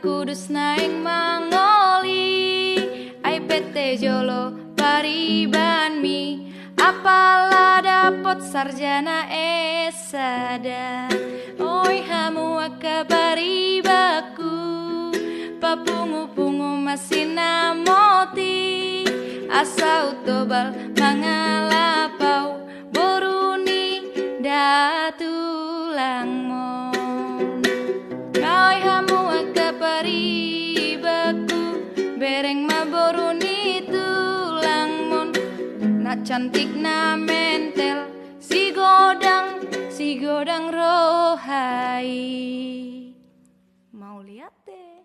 kudus naing mangoli ai PT jolo pariban mi apalah dapot sarjana esada oi hamu akabaribaku papungu-pungu masih namoti asa utobal mangalapau boruni datulangmon oi hamu akabaribaku bereng maboruni tulangmon na cantik na mentel si godang rohai mau lihat deh.